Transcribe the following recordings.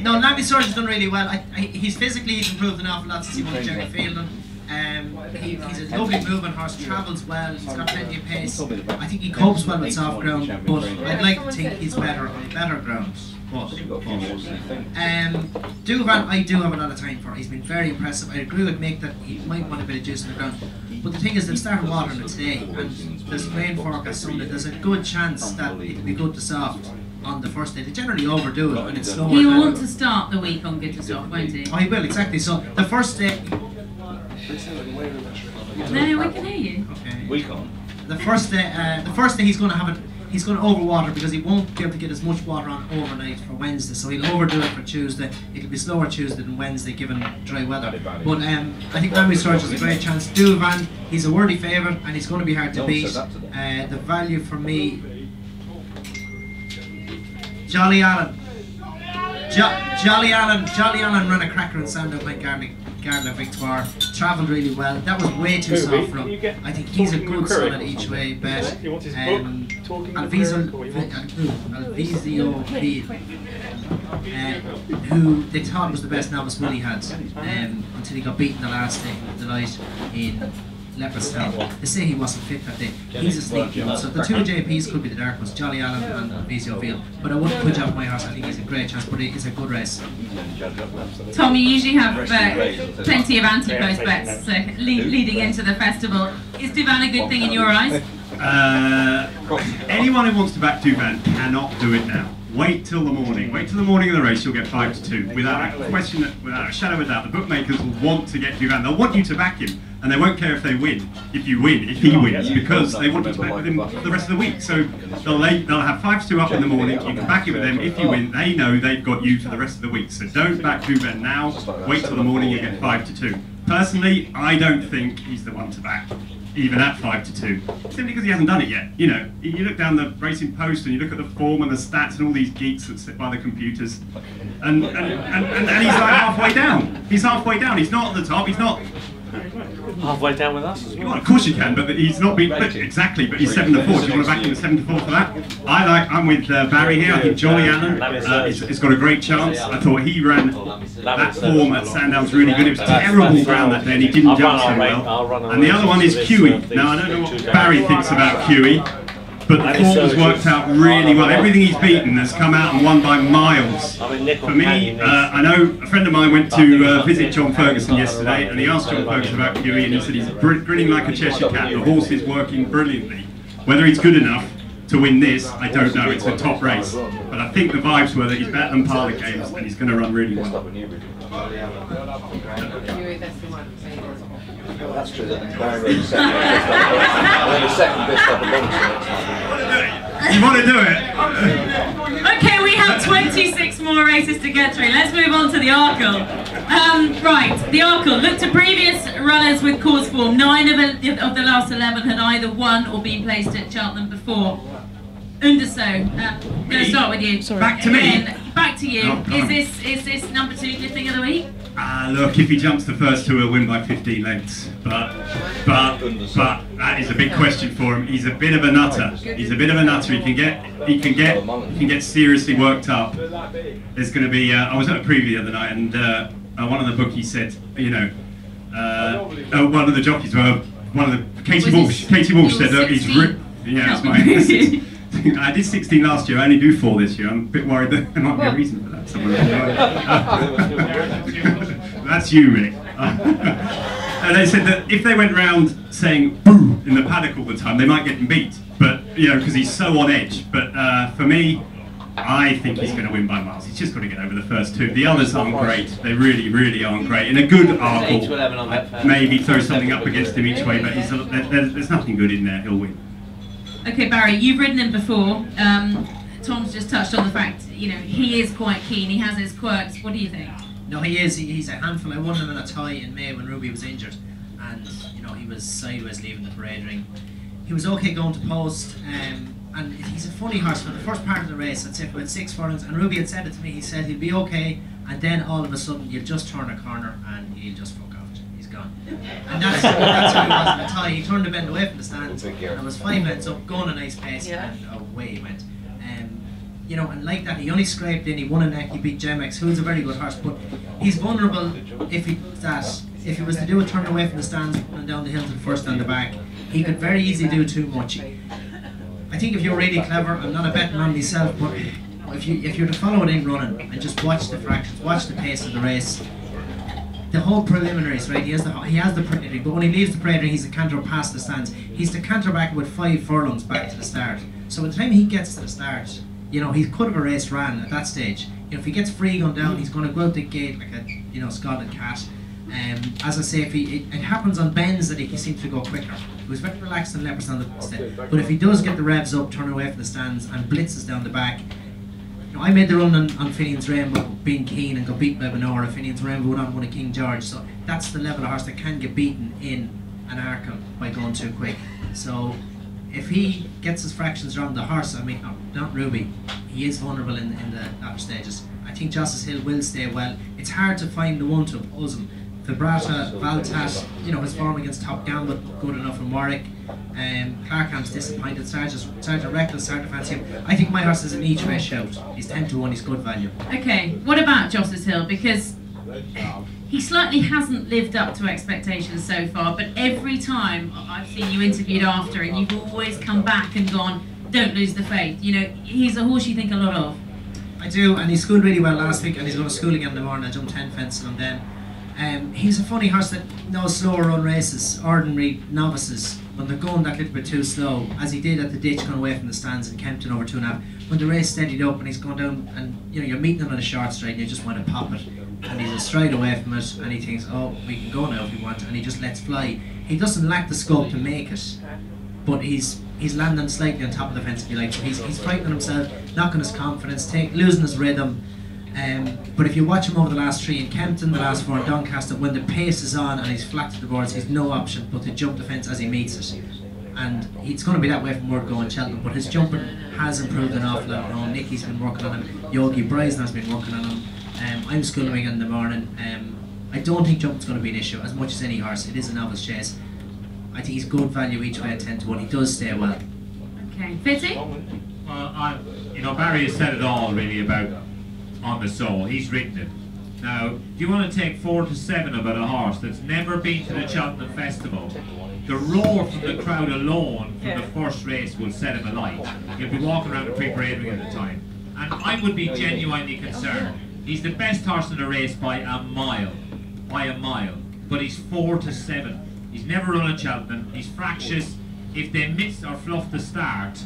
No, Lammy Surgeon's done really well. He's improved an awful lot since he won Jerry Fielding. He's a lovely moving horse, travels well, he's got plenty of pace. I think he copes well with soft ground, but I'd like to think he's better on better ground. Duvan, I do have a lot of time for. He's been very impressive. I agree with Mick that he might want a bit of juice in the ground. But the thing is, they've started watering it today, and there's rain forecast Sunday. There's a good chance that it'll be good to soft on the first day. They generally overdo it when it's slower. He will want to start the week on good to soft, won't he? Oh, he will, exactly. So the first day. No, we can hear you. Okay. We can't. The first day he's going to have it. He's going to overwater because he won't be able to get as much water on overnight for Wednesday. So he'll overdo it for Tuesday. It'll be slower Tuesday than Wednesday given dry weather. But I think Lammy Surgeon has a great chance. Duvan, he's a worthy favourite and he's going to be hard to beat. The value for me, Jolly Allen. Jolly Allen ran a cracker in Sandown by Gardner Victoire. Travelled really well. That was way too soft for him. I think he's a good solid each way bet. Alvisio who they thought was the best novice Willie had until he got beaten the last day of the night in Leopardstown. They say he wasn't fit that day. He's a sneaky one. So the two JPs could be the dark ones, Jolly Allen and Alvisio Field. But I wouldn't put off my horse. I think he's a great chance, but it's a good race. Tom, you usually have plenty of anti-post bets leading into the festival. Is Duvan a good thing in your eyes? Anyone who wants to back Duvan cannot do it now. Wait till the morning. Wait till the morning of the race. You'll get 5 to 2 without a question, without a shadow of a doubt. The bookmakers will want to get Duvan. They'll want you to back him, and they won't care if they win. If he wins, because they want you to back with him for the rest of the week. So they'll have 5 to 2 up in the morning. You can back it with them. If you win, they know they've got you for the rest of the week. So don't back Duvan now. Wait till the morning. You get 5 to 2. Personally, I don't think he's the one to back, even at 5 to 2, simply because he hasn't done it yet. You know, you look down the Racing Post and you look at the form and the stats and all these geeks that sit by the computers, and he's like halfway down. He's halfway down. He's not at the top. He's not halfway down with us as well. Well, of course you can, but he's not been exactly. But he's 7 to 4. Do you want to back him at 7 to 4 for that? I'm with Barry here. I think Jolly Allen has got a great chance. I thought he ran that form at Sandown's really good. It was terrible ground that day, and he didn't jump so well. And the other one is Huey. Now I don't know what Barry thinks about Huey, but the form has worked out really well. Everything he's beaten has come out and won by miles. For me, I know a friend of mine went to visit John Ferguson yesterday, and he asked John Ferguson about Huey, and he said he's grinning like a Cheshire cat. The horse is working brilliantly. Whether he's good enough to win this, I don't know. It's a top race, but I think the vibes were that he's better than Parlour Games, and he's going to run really well. That's true. Barry second best up a You want to do it? Okay, we have 26 more races to get through. Let's move on to the Arkle. Right, the Arkle. Look to previous runners with course form. 9 of the last 11 had either won or been placed at Cheltenham before. Underso, I'm going to start with you. Sorry. Back to me. Back to you. Is this number 2 good thing of the week? Look, if he jumps the first 2, he'll win by 15 lengths. But that is a big question for him. He's a bit of a nutter. He's a bit of a nutter. He can get seriously worked up. There's going to be. I was at a preview the other night, and one of the bookies said, you know, one of the jockeys, one of the Katie Walsh said, look, he's yeah, that's my. I did 16 last year. I only do 4 this year. I'm a bit worried that there might be a reason for that. That's you, Mick. And they said that if they went round saying "boo" in the paddock all the time, they might get him beat. But you know, because he's so on edge. But for me, I think he's going to win by miles. He's just got to get over the first 2. The others aren't great. They really, really aren't great. In a good Arkle, maybe throw something up against him each way. But there's nothing good in there. He'll win. Okay, Barry, you've ridden him before. Tom's just touched on the fact, you know, he is quite keen. He has his quirks. What do you think? No, he is. He's a handful. I won him in a tie in May when Ruby was injured, and you know he was sideways leaving the parade ring. He was okay going to post, and he's a funny horse. For the first part of the race, I'd say for about 6 furlongs, and Ruby had said it to me. He said he'll be okay, and then all of a sudden you'll just turn a corner and he'll just fuck off. He's gone. And that's how he was in the tie. He turned the bend away from the stand, and it was 5 lengths up, going a nice pace, and away he went. You know, and like that, he only scraped in, he won a neck, he beat Gemex, who's a very good horse, but he's vulnerable if he was to do a turn away from the stands and down the hill to the first and the back, he could very easily do too much. I think if you're really clever, I'm not a betting on myself, but if you're to follow it in running and just watch the fractions, watch the pace of the race, the whole preliminaries, right? He has the preliminary, but when he leaves the preliminary, he's a canter past the stands. He's the canter back with 5 furlongs back to the start. So by the time he gets to the start, you know, he could have a race ran at that stage. You know, if he gets free going down, he's going to go out the gate like a Scotland cat. As I say, it happens on bends that he seems to go quicker. He was very relaxed and Leopardstown instead. But if he does get the revs up, turn away from the stands and blitzes down the back, you know, I made the run on Finian's Rainbow being keen and got beaten by Benora. Finian's Rainbow went on won a King George. So that's the level of horse that can get beaten in an Arkham by going too quick. So if he gets his fractions wrong, the horse, I mean, not Ruby, he is vulnerable in the latter stages. I think Justice Hill will stay well. It's hard to find the one to oppose him. Vibrata, Valtat, you know, his form against Top Gambit, good enough in Warwick. Clarkham's disappointed, Sergeant Reckless, hard to fancy him. I think my horse is an each way shout. He's 10 to 1, he's good value. Okay, what about Justice Hill? Because he slightly hasn't lived up to expectations so far, but every time I've seen you interviewed after it, you've always come back and gone, don't lose the faith. You know, he's a horse you think a lot of. I do, and he schooled really well last week, and he's going to school again in the morning. I jumped 10 fences on them. He's a funny horse that knows slower run races, ordinary novices, when they're going that little bit too slow, as he did at the ditch going away from the stands in Kempton over 2.5. When the race steadied up and he's gone down, and you know, you're meeting him on a short straight and you just want to pop it, and he's a stride away from it, and he thinks, oh, we can go now if we want, and he just lets fly. He doesn't lack the scope to make it, but he's landing slightly on top of the fence, if you like. He's frightening himself, knocking his confidence, losing his rhythm. But if you watch him over the last 3 in Kempton, the last 4 in Doncaster, when the pace is on and he's flat to the boards, he's no option but to jump the fence as he meets it. And it's going to be that way from word going Cheltenham, but his jumping has improved an awful lot. You know, Nicky's been working on him, Yogi Bryson has been working on him. I'm schooling him in the morning. I don't think jumping's going to be an issue as much as any horse. It is a novice chase. I think he's good value each way at 10 to 1. He does stay well. Okay, Fitzy? Well, you know, Barry has said it all really about On the Soul. He's written it. Now, do you want to take 4 to 7 about a horse that's never been to the Cheltenham Festival? The roar from the crowd alone from the first race will set him alight. He'll be walking around the pre-parade ring at the time. And I would be genuinely concerned. He's the best horse in the race by a mile. But he's 4 to 7. He's never run at Cheltenham. He's fractious. If they miss or fluff the start,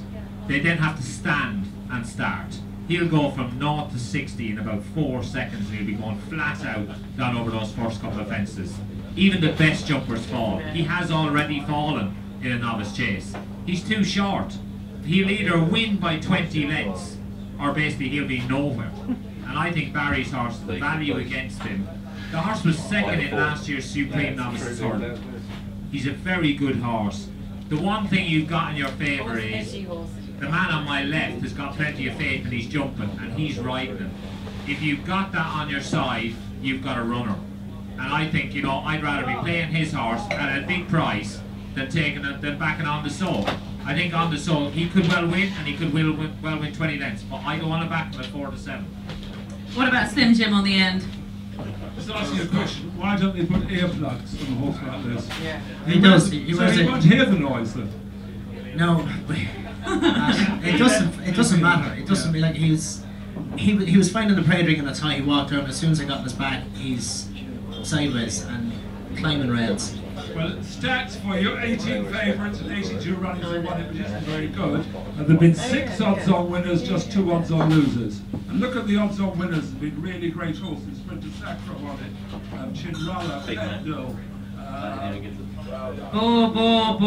they then have to stand and start. He'll go from 0 to 60 in about 4 seconds, and he'll be going flat out down over those first couple of fences. Even the best jumpers fall. He has already fallen in a novice chase. He's too short. He'll either win by 20 lengths, or basically he'll be nowhere. And I think Barry's horse, the value against him, the horse was second in last year's Supreme Novices Hurdle. He's a very good horse. The one thing you've got in your favour is the man on my left has got plenty of faith and he's jumping and he's riding him. If you've got that on your side, you've got a runner. And I think, you know, I'd rather be playing his horse at a big price than backing On the Soul. I think On the Soul, he could well win and he could well win 20 lengths, but I don't want to back him at 4 to 7. What about Slim Jim on the end? Just asking you a question. Why don't they put earplugs on a horse like this? Yeah. He does. He won't hear the noise then? No, it doesn't matter. It doesn't be like he was finding the parade ring and that's how he walked around. As soon as I got in his back, he's sideways and climbing rails. Well, stats for you: 18 favourites and 82 runners and 1 in position, very good. And there have been 6 odds-on winners, just 2 odds-on losers. And look at the odds-on winners. There've been really great horses. Sprinter Sacra won it. Chinrala, Pendle. And more.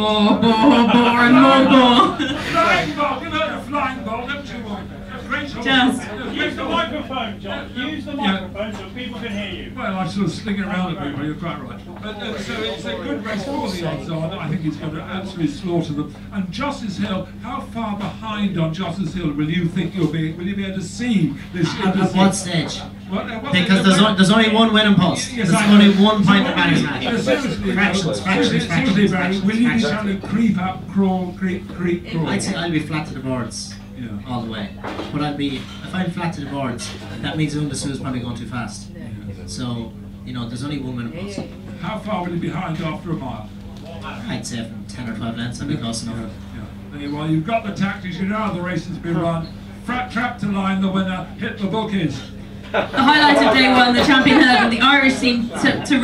Flying ball, you know the flying ball, don't you want? Great horse. Just use the microphone, John. Use the microphone so people can hear you. Well, I sort of sling it around a bit, but you're quite right. But, so it's a good race for the odds-on. I think he's going to absolutely slaughter them. And Justice Hill, how far behind on Justice Hill will you think you'll be? Will you be able to see this? At what stage? What because there's only one winning post. Yes, there's only one point of Barry's match. Seriously, Barry, will you be trying to creep up, crawl? I'd say I'll be flat to the boards. all the way. But if I'm flat to the boards, that means Undasu is probably going too fast. So, there's only one minute post. How far will he be behind after a mile? I'd say from 10 or 12 lengths, I'd be close enough. Well, you've got the tactics, you know how the race has been run. Trap to line, the winner, hit the bookies. The highlight of day one, the champion hurdle, the Irish seem to